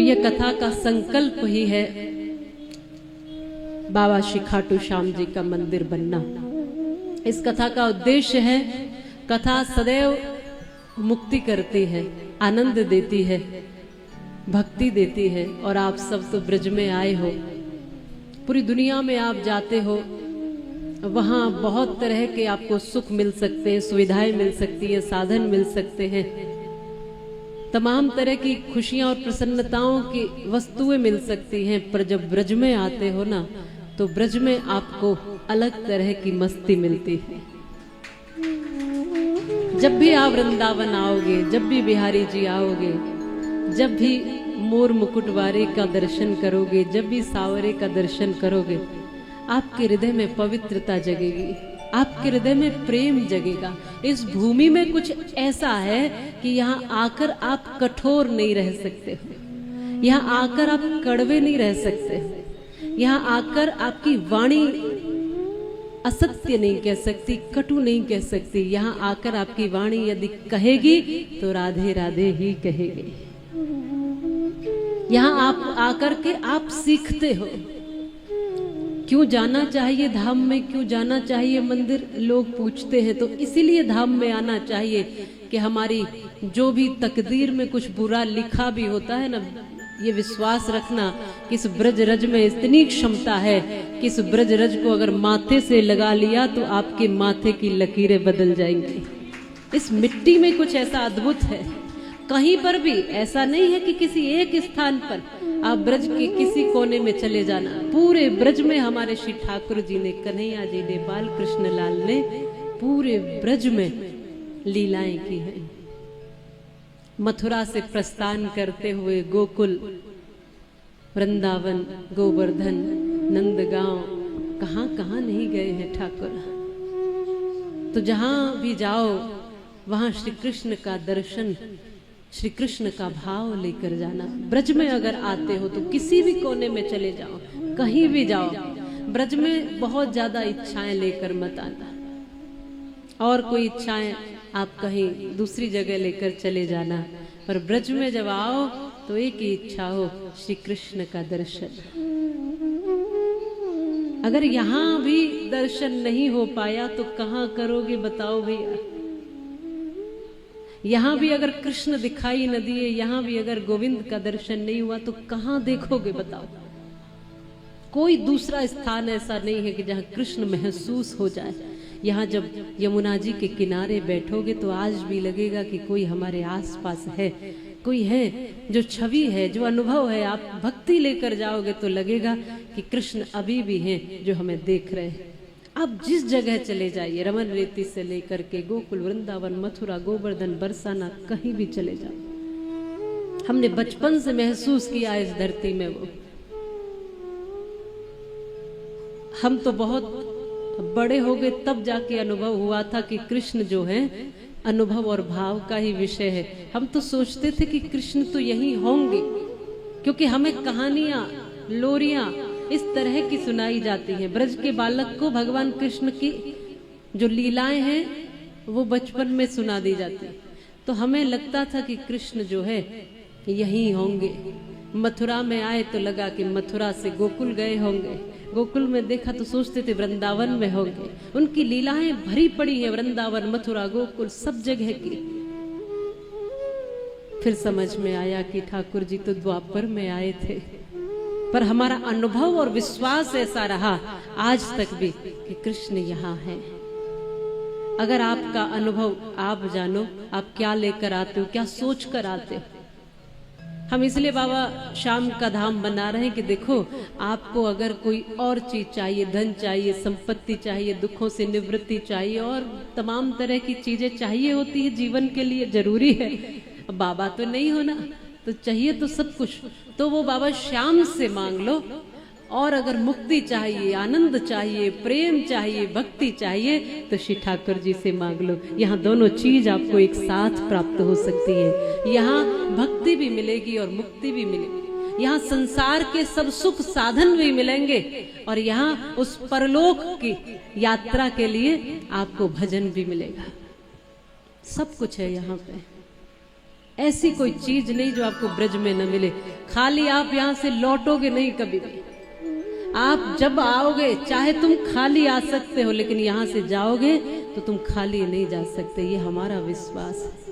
यह कथा का संकल्प ही है बाबा श्री खाटू श्याम जी का मंदिर बनना। इस कथा का उद्देश्य है, कथा सदैव मुक्ति करती है, आनंद देती है, भक्ति देती है। और आप सब तो ब्रज में आए हो, पूरी दुनिया में आप जाते हो, वहाँ बहुत तरह के आपको सुख मिल सकते हैं, सुविधाएं मिल सकती हैं, साधन मिल सकते हैं, तमाम तरह की खुशियां और प्रसन्नताओं की वस्तुएं मिल सकती हैं। पर जब ब्रज में आते हो ना, तो ब्रज में आपको अलग तरह की मस्ती मिलती है। जब भी आप वृंदावन आओगे, जब भी बिहारी जी आओगे, जब भी मोर मुकुटवारे का दर्शन करोगे, जब भी सावरे का दर्शन करोगे, आपके हृदय में पवित्रता जगेगी, आपके हृदय में प्रेम जगेगा। इस भूमि में कुछ ऐसा है कि यहाँ आकर आप कठोर नहीं रह सकते हो, यहाँ आकर आप कड़वे नहीं रह सकते हो, यहाँ आकर आपकी वाणी असत्य नहीं कह सकती, कटु नहीं कह सकती। यहाँ आकर आपकी वाणी यदि कहेगी तो राधे राधे ही कहेगी। यहाँ आप आकर के आप सीखते हो क्यों जाना चाहिए धाम में, क्यों जाना चाहिए मंदिर, लोग पूछते हैं। तो इसीलिए धाम में आना चाहिए कि हमारी जो भी तकदीर में कुछ बुरा लिखा भी होता है ना, ये विश्वास रखना कि इस ब्रज रज में इतनी क्षमता है कि इस ब्रज रज को अगर माथे से लगा लिया तो आपके माथे की लकीरें बदल जाएंगी। इस मिट्टी में कुछ ऐसा अद्भुत है। कहीं पर भी ऐसा नहीं है कि किसी एक स्थान पर आप ब्रज के किसी कोने में चले जाना, पूरे ब्रज में हमारे श्री ठाकुर जी ने, कन्हैया जी ने, बाल कृष्ण लाल ने पूरे ब्रज में लीलाएं की हैं। मथुरा से प्रस्थान करते हुए गोकुल, वृंदावन, गोवर्धन, नंदगांव, कहाँ कहाँ नहीं गए हैं ठाकुर। तो जहां भी जाओ वहां श्री कृष्ण का दर्शन, श्री कृष्ण का भाव लेकर जाना। ब्रज में अगर आते हो तो किसी भी कोने में चले जाओ, कहीं भी जाओ, ब्रज में बहुत ज्यादा इच्छाएं लेकर मत आना। और कोई इच्छाएं आप कहीं दूसरी जगह लेकर चले जाना, पर ब्रज में जब आओ तो एक ही इच्छा हो, श्री कृष्ण का दर्शन। अगर यहाँ भी दर्शन नहीं हो पाया तो कहाँ करोगे बताओ भैया। यहाँ भी अगर कृष्ण दिखाई न दिए, यहाँ भी अगर गोविंद का दर्शन नहीं हुआ तो कहाँ देखोगे बताओ। कोई दूसरा स्थान ऐसा नहीं है कि जहाँ कृष्ण महसूस हो जाए। यहाँ जब यमुना जी के किनारे बैठोगे तो आज भी लगेगा कि कोई हमारे आसपास है, कोई है, जो छवि है, जो अनुभव है। आप भक्ति लेकर जाओगे तो लगेगा कि कृष्ण अभी भी हैं जो हमें देख रहे हैं। आप जिस जगह चले जाइए, रमन रेती से लेकर के गोकुल, वृंदावन, मथुरा, गोवर्धन, बरसाना, कहीं भी चले जाओ, हमने बचपन से महसूस किया इस धरती में वो। हम तो बहुत बड़े हो गए तब जाके अनुभव हुआ था कि कृष्ण जो है अनुभव और भाव का ही विषय है। हम तो सोचते थे कि कृष्ण तो यही होंगे, क्योंकि हमें कहानियां, लोरियां इस तरह की सुनाई जाती हैं। ब्रज के बालक को भगवान कृष्ण की जो लीलाएं हैं वो बचपन में सुना दी जाती। तो हमें लगता था कि कृष्ण जो है यही होंगे। मथुरा में आए तो लगा कि मथुरा से गोकुल गए होंगे, गोकुल में देखा तो सोचते थे वृंदावन में होंगे। उनकी लीलाएं भरी पड़ी है वृंदावन, मथुरा, गोकुल, सब जगह की। फिर समझ में आया कि ठाकुर जी तो द्वापर में आए थे, पर हमारा अनुभव और विश्वास ऐसा रहा आज तक भी कि कृष्ण यहाँ है। अगर आपका अनुभव आप जानो, आप क्या लेकर आते हो, क्या सोच कर आते हो। हम इसलिए बाबा श्याम का धाम बना रहे हैं कि देखो, आपको अगर कोई और चीज चाहिए, धन चाहिए, संपत्ति चाहिए, दुखों से निवृत्ति चाहिए और तमाम तरह की चीजें चाहिए होती है जीवन के लिए, जरूरी है। बाबा तो नहीं होना, तो चाहिए तो सब कुछ, तो वो बाबा श्याम से मांग लो। और अगर मुक्ति चाहिए, आनंद चाहिए, प्रेम चाहिए, भक्ति चाहिए, तो श्री ठाकुर जी से मांग लो। यहाँ दोनों चीज आपको एक साथ प्राप्त हो सकती है। यहाँ भक्ति भी मिलेगी और मुक्ति भी मिलेगी। यहाँ संसार के सब सुख साधन भी मिलेंगे और यहाँ उस परलोक की यात्रा के लिए आपको भजन भी मिलेगा। सब कुछ है यहाँ पे। ऐसी कोई चीज नहीं जो आपको ब्रज में न मिले। खाली आप यहाँ से लौटोगे नहीं कभी भी। आप जब आओगे, चाहे तुम खाली आ सकते हो, लेकिन यहाँ से जाओगे तो तुम खाली नहीं जा सकते। ये हमारा विश्वास है।